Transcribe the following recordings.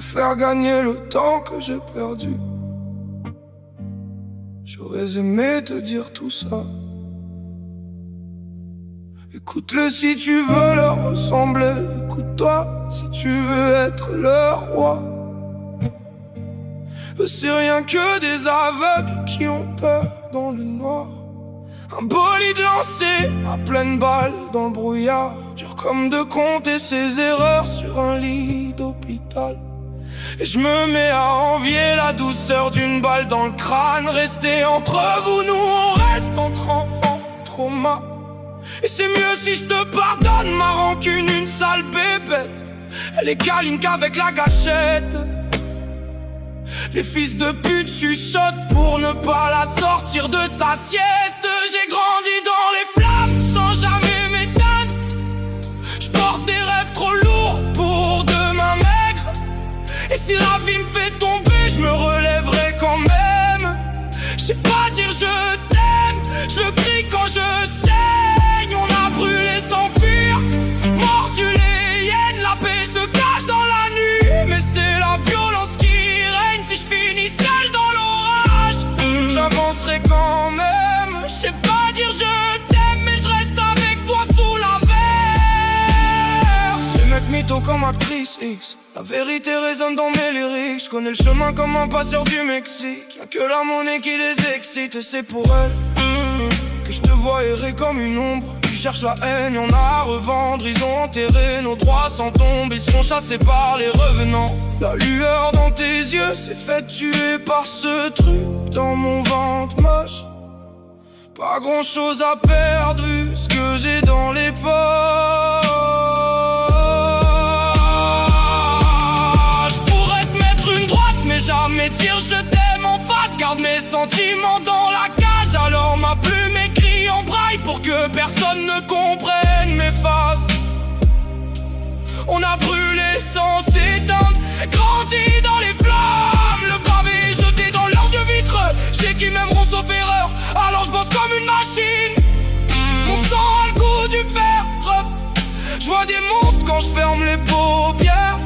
faire gagner le temps que j'ai perdu. J'aurais aimé te dire tout ça. Écoute-le si tu veux leur ressembler. Écoute-toi si tu veux être leur roi. C'est rien que des aveugles qui ont peur dans le noir. Un bolide lancé à pleine balle dans le brouillard. Dur comme de compter ses erreurs sur un lit d'hôpital. Et je me mets à envier la douceur d'une balle dans le crâne. Rester entre vous, nous on reste entre enfants, trauma. Et c'est mieux si je te pardonne ma rancune, une sale bébête. Elle est câline qu'avec la gâchette. Les fils de pute chuchotent pour ne pas la sortir de sa sieste. J'ai grandi dans les flammes sans jamais m'éteindre. Je porte des rêves trop lourds pour demain maigre. Et si la vie me fait tomber, je me relèverai quand même. Je sais pas dire je t'aime, je le crie quand je saigne. On a brûlé sans fuir, mordu les hyènes. La paix se cache dans la nuit, mais c'est la violence qui règne. Si je finis seul dans l'orage, j'avancerai quand même. Je sais pas dire je t'aime, mais je reste avec toi sous la verse. Ce mec mytho comme actrice X. La vérité résonne dans mes lyrics. Je connais le chemin comme un passeur du Mexique. Y'a que la monnaie qui les excite. Et c'est pour elle que je te vois errer comme une ombre. Tu cherches la haine, y'en a à revendre. Ils ont enterré nos droits sans tombe. Ils seront chassés par les revenants. La lueur dans tes yeux s'est fait tuer par ce truc dans mon ventre moche. Pas grand chose à perdre vu ce que j'ai dans les poches. J'pourrais te mettre une droite mais jamais dire je t'aime en face. Garde mes sentiments dans la cage. Alors ma plume écrit en braille pour que personne ne comprenne mes phases. On a brûlé sans s'éteindre, grandi dans les flammes. Le pavé est jeté dans leurs yeux vitreux. Je sais qu'ils m'aimeront sauf erreur, alors je bosse comme une machine. Mon sang a le goût du fer, ref. Je vois des monstres quand je ferme les paupières.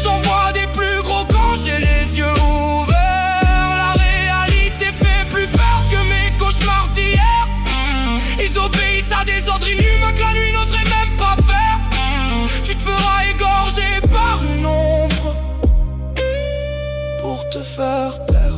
J'en vois des plus gros quand j'ai les yeux ouverts. La réalité fait plus peur que mes cauchemars d'hier. Ils obéissent à des ordres inhumains que la nuit n'oserait même pas faire. Tu te feras égorger par une ombre pour te faire taire.